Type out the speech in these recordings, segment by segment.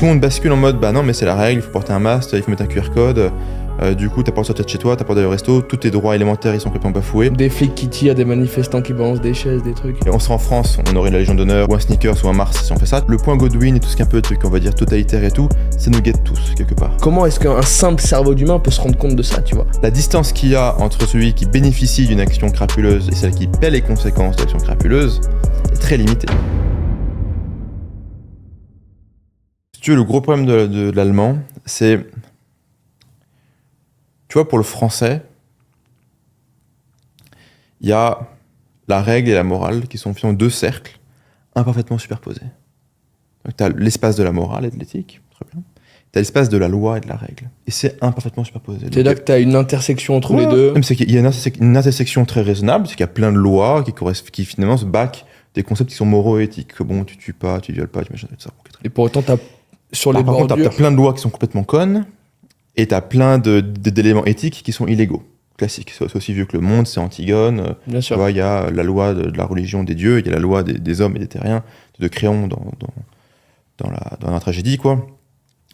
tout le monde bascule en mode bah non mais c'est la règle, il faut porter un masque, il faut mettre un QR code, du coup t'as pas le droit de sortir de chez toi, t'as pas le droit d'aller au resto, tous tes droits élémentaires ils sont complètement bafoués. Des flics qui tirent, des manifestants qui balancent des chaises, des trucs. Et on serait en France, on aurait la Légion d'honneur ou un Snickers ou un Mars si on fait ça. Le point Godwin et tout ce qui est un peu de trucs on va dire totalitaire et tout, ça nous guette tous quelque part. Comment est-ce qu'un simple cerveau d'humain peut se rendre compte de ça, tu vois? La distance qu'il y a entre celui qui bénéficie d'une action crapuleuse et celle qui paie les conséquences de l'action crapuleuse est très limitée. Si tu veux, le gros problème de l'allemand, c'est... Tu vois, pour le français, il y a la règle et la morale qui sont finalement deux cercles imparfaitement superposés. Donc tu as l'espace de la morale et de l'éthique, très bien. Tu as l'espace de la loi et de la règle. Et c'est imparfaitement superposé. C'est là que tu as une intersection entre les deux. Même c'est qu'il y a une intersection très raisonnable, c'est qu'il y a plein de lois qui finalement se backent des concepts qui sont moraux et éthiques. Que bon, tu tues pas, tu violes pas, tu machin, tout ça. Et pour autant, sur les par bordures... contre, t'as plein de lois qui sont complètement connes, et t'as plein d'éléments éthiques qui sont illégaux. Classique. C'est aussi vieux que le monde, c'est Antigone. Bien sûr. Tu vois, il y a la loi de la religion des dieux, il y a la loi des hommes et des terriens, de Créon dans la tragédie, quoi.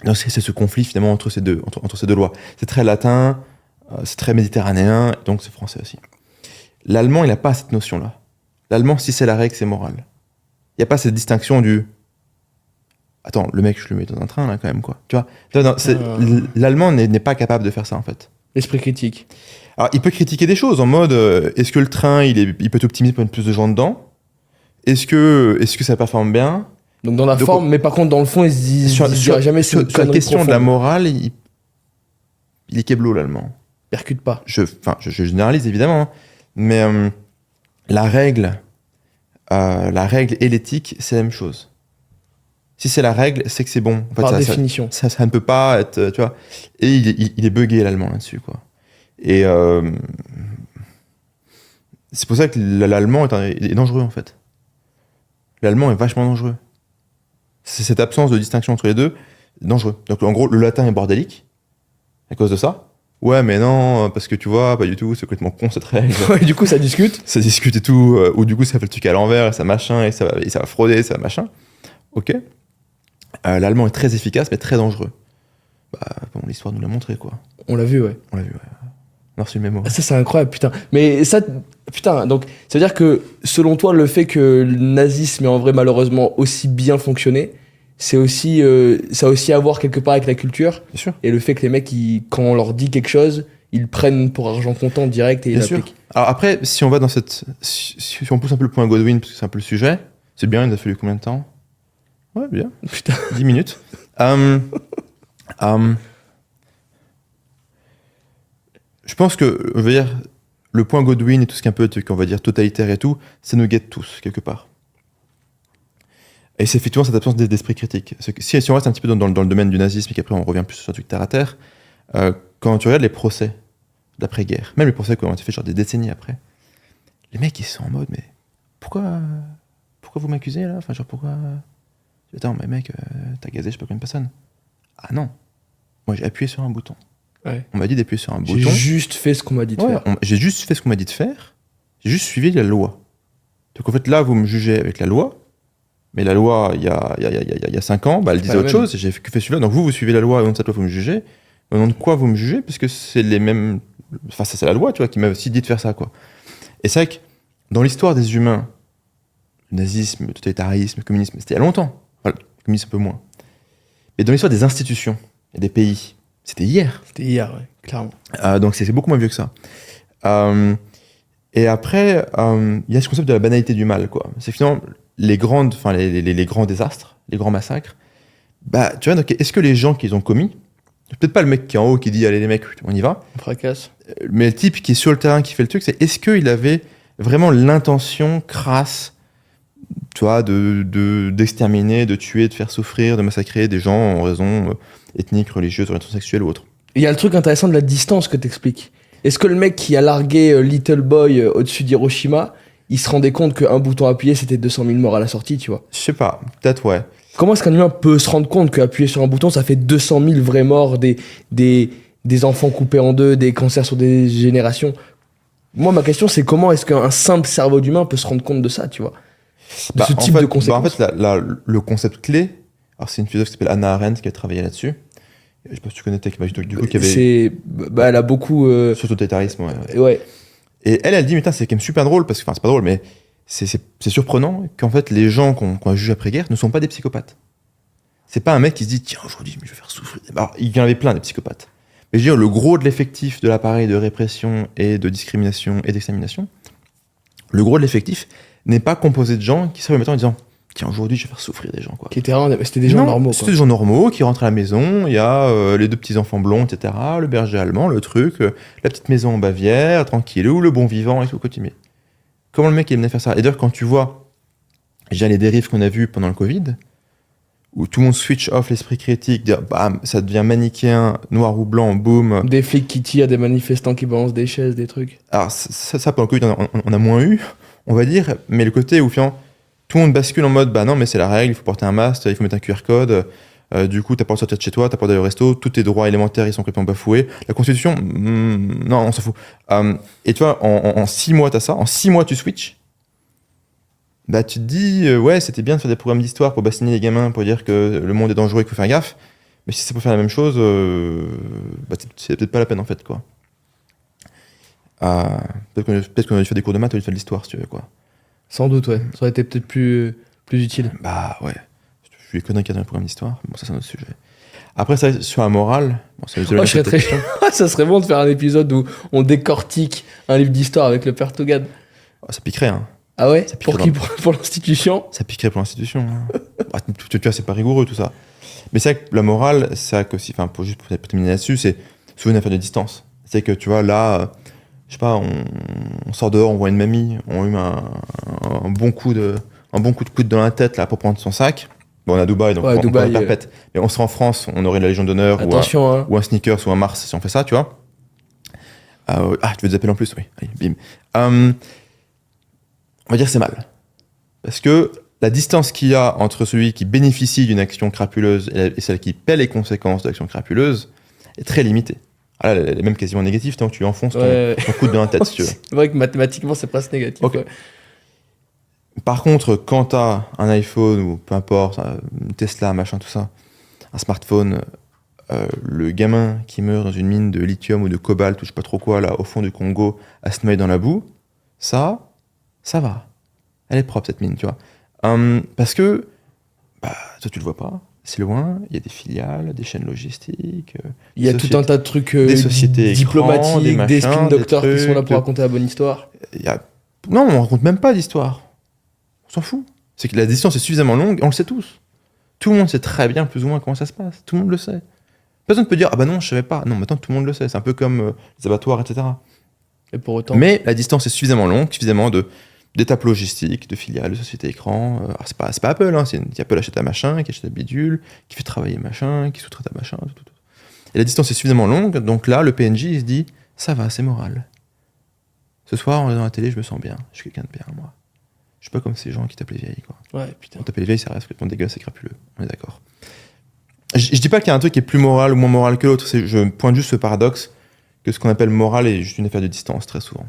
Donc c'est ce conflit finalement entre ces deux lois. C'est très latin, c'est très méditerranéen, donc c'est français aussi. L'allemand, il n'a pas cette notion-là. L'allemand, si c'est la règle, c'est moral. Il n'y a pas cette distinction du... Attends, le mec, je le mets dans un train, là, quand même, quoi. Tu vois, l'allemand n'est pas capable de faire ça, en fait. L'esprit critique. Alors, il peut critiquer des choses, en mode, est-ce que le train, il peut être optimisé pour mettre plus de gens dedans? Est-ce que ça performe bien? Donc dans la forme, mais par contre, dans le fond, il se dit jamais sur la question de la morale, il est keblo, l'allemand. Percute pas. Je généralise, évidemment, hein. Mais la règle et l'éthique, c'est la même chose. Si c'est la règle, c'est que c'est bon. En fait, Par définition. Ça ne peut pas être, tu vois. Et il est buggé, l'allemand, là-dessus, quoi. Et c'est pour ça que l'allemand est dangereux, en fait. L'allemand est vachement dangereux. C'est cette absence de distinction entre les deux, dangereux. Donc, en gros, le latin est bordélique, à cause de ça. Ouais, mais non, parce que tu vois, pas du tout, c'est complètement con, cette règle. Ouais, du coup, ça discute. Ça discute et tout, ou du coup, ça fait le truc à l'envers, et ça machin, et ça va frauder, ça va machin. Ok. L'allemand est très efficace, mais très dangereux. Bah, bon, l'histoire nous l'a montré, quoi. On l'a vu, ouais. On l'a vu, ouais. On a reçu le mémo. Ça, c'est incroyable, putain. Mais ça, putain, donc, ça veut dire que, selon toi, le fait que le nazisme ait en vrai, malheureusement, aussi bien fonctionné, c'est aussi, ça a aussi à voir quelque part avec la culture. Bien sûr. Et le fait que les mecs, quand on leur dit quelque chose, ils prennent pour argent comptant direct et ils l'appliquent. Alors après, si on va dans si on pousse un peu le point Godwin, parce que c'est un peu le sujet, c'est bien, il nous a fallu combien de temps? Ouais, bien. Putain. 10 minutes. Je pense que, je veux dire, le point Godwin et tout ce qui est un peu, on va dire, totalitaire et tout, ça nous guette tous, quelque part. Et c'est effectivement cette absence d'esprit critique. Si on reste un petit peu dans le domaine du nazisme et qu'après on revient plus sur un truc terre à terre, quand tu regardes les procès d'après-guerre, même les procès qui ont été faits genre des décennies après, les mecs ils sont en mode, mais pourquoi vous m'accusez là? Enfin, genre pourquoi... Attends, mais mec, t'as gazé je sais pas combien de personnes. Ah non, moi j'ai appuyé sur un bouton. Ouais. On m'a dit d'appuyer sur un bouton. J'ai juste fait ce qu'on m'a dit de faire. J'ai juste fait ce qu'on m'a dit de faire. J'ai juste suivi la loi. Donc en fait là, vous me jugez avec la loi. Mais la loi, il y a 5 ans, bah, elle disait autre chose. J'ai fait celui-là. Donc vous suivez la loi et au nom de cette loi, vous me jugez. Au nom de quoi vous me jugez? Parce que c'est les mêmes... Enfin, ça, c'est la loi, tu vois, qui m'a aussi dit de faire ça, quoi. Et c'est vrai que dans l'histoire des humains, le nazisme, le totalitarisme, le communisme, c'était il y a longtemps. Enfin, le communisme un peu moins. Mais dans l'histoire des institutions et des pays, c'était hier. C'était hier, ouais, clairement. Donc c'est beaucoup moins vieux que ça. Et après, il y a ce concept de la banalité du mal, quoi. C'est finalement les grands désastres, les grands massacres. Bah, tu vois, donc, est-ce que les gens qui les ont commis, peut-être pas le mec qui est en haut qui dit allez les mecs, on y va. On fracasse. Mais le type qui est sur le terrain qui fait le truc, c'est est-ce qu'il avait vraiment l'intention crasse, tu vois, d'exterminer, de tuer, de faire souffrir, de massacrer des gens en raison ethnique, religieuse, orientation sexuelle ou autre. Il y a le truc intéressant de la distance que t'expliques. Est-ce que le mec qui a largué Little Boy au-dessus d'Hiroshima, il se rendait compte qu'un bouton appuyé, c'était 200 000 morts à la sortie, tu vois? Je sais pas, peut-être ouais. Comment est-ce qu'un humain peut se rendre compte qu'appuyer sur un bouton, ça fait 200 000 vrais morts, des enfants coupés en deux, des cancers sur des générations? Moi, ma question, c'est comment est-ce qu'un simple cerveau d'humain peut se rendre compte de ça, tu vois? De ce type de conséquences. En fait, le concept clé, Alors, c'est une philosophe qui s'appelle Hannah Arendt qui a travaillé là-dessus. Je sais pas si tu connais Tech, du coup, qui avait. Elle a beaucoup. Sur le totalitarisme, ouais. Ouais. Et elle dit, mais putain, c'est quand même super drôle, parce que, enfin, c'est pas drôle, mais c'est surprenant qu'en fait, les gens qu'on juge après-guerre ne sont pas des psychopathes. C'est pas un mec qui se dit, tiens, aujourd'hui, je vais faire souffrir. Alors, il y en avait plein des psychopathes. Mais je veux dire, le gros de l'effectif de l'appareil de répression et de discrimination et d'extermination, le gros de l'effectif n'est pas composé de gens qui se réveillent le matin en disant, tiens, aujourd'hui, je vais faire souffrir des gens, quoi. C'était des gens normaux, quoi. C'était des gens normaux qui rentrent à la maison, il y a les 2 petits enfants blonds, etc., le berger allemand, le truc, la petite maison en Bavière, tranquillou, le bon vivant et tout, continue. Comment le mec il venait faire ça? Et d'ailleurs, quand tu vois déjà les dérives qu'on a vues pendant le Covid, où tout le monde switch off l'esprit critique, dire, bam, ça devient manichéen, noir ou blanc, boum. Des flics qui tirent, des manifestants qui balancent des chaises, des trucs. Alors, ça pendant le Covid, on a moins eu, on va dire, mais le côté où finalement, tout le monde bascule en mode, bah non, mais c'est la règle, il faut porter un masque, il faut mettre un QR code, du coup, t'as pas le droit de sortir de chez toi, t'as pas le droit d'aller au resto, tous tes droits élémentaires, ils sont complètement bafoués. La Constitution, non, on s'en fout. Et tu vois, en 6 mois, t'as ça, en 6 mois, tu switches. Bah, tu te dis, ouais, c'était bien de faire des programmes d'histoire pour bassiner les gamins, pour dire que le monde est dangereux et qu'il faut faire gaffe, mais si c'est pour faire la même chose, bah, c'est peut-être pas la peine, en fait, quoi. Peut-être qu'on a dû faire des cours de maths au lieu de faire de l'histoire, si tu veux, quoi. Sans doute, ouais. Ça aurait été peut-être plus utile. Bah ouais, je suis les conneries qu'il y a dans le programme d'histoire. Bon, ça c'est un autre sujet. Après, ça, sur la morale, bon, ça, ça serait bon de faire un épisode où on décortique un livre d'histoire avec le père Togad. Ça piquerait, hein. Ah ouais? Ça Pour qui? Pour l'institution? Ça piquerait pour l'institution. Hein. Bah, tu vois, c'est pas rigoureux tout ça. Mais c'est vrai que la morale, c'est vrai qu'aussi, enfin, pour terminer là-dessus, c'est souvent une affaire de distance. C'est que tu vois, là, je sais pas, on sort dehors, on voit une mamie, on lui met un bon coup de coude dans la tête là pour prendre son sac. Bon, on est à Dubaï, donc ouais, on peut perpète. Mais on serait en France, on aurait la Légion d'honneur ou un Snickers ou un Mars si on fait ça, tu vois. Tu veux des appels en plus, oui. Allez, bim. On va dire que c'est mal. Parce que la distance qu'il y a entre celui qui bénéficie d'une action crapuleuse et celle qui paie les conséquences de l'action crapuleuse est très limitée. Ah là, elle est même quasiment négative tant que tu enfonces ton coude dans la tête, si tu veux. C'est vrai que mathématiquement, c'est presque négatif. Okay. Ouais. Par contre, quand tu as un iPhone ou peu importe, une Tesla, machin, tout ça, un smartphone, le gamin qui meurt dans une mine de lithium ou de cobalt ou je sais pas trop quoi, là, au fond du Congo, à se noyer dans la boue, ça va. Elle est propre, cette mine, tu vois. Parce que, toi, tu le vois pas. C'est loin, il y a des filiales, des chaînes logistiques. Il y a tout un tas de trucs des sociétés diplomatiques, des spin doctors qui sont là pour raconter la bonne histoire. Non, on raconte même pas d'histoire. On s'en fout. C'est que la distance est suffisamment longue, on le sait tous. Tout le monde sait très bien plus ou moins comment ça se passe. Tout le monde le sait. Personne ne peut dire, ah bah non, je savais pas. Non, maintenant tout le monde le sait. C'est un peu comme les abattoirs, etc. Et pour autant. Mais la distance est suffisamment longue, suffisamment d'étapes logistiques, de filiales, de sociétés écrans. C'est pas Apple, hein, c'est Apple achète un machin, qui achète un bidule, qui fait travailler machin, qui sous-traite un machin, tout. Et la distance est suffisamment longue, donc là, le PNJ, il se dit, ça va, c'est moral. Ce soir, on est dans la télé, je me sens bien. Je suis quelqu'un de bien, moi. Je suis pas comme ces gens qui tapent les vieilles, quoi. Ouais, putain. On tape les vieilles, ça reste complètement dégueulasse et crapuleux. On est d'accord. Je dis pas qu'il y a un truc qui est plus moral ou moins moral que l'autre, je pointe juste ce paradoxe que ce qu'on appelle moral est juste une affaire de distance, très souvent.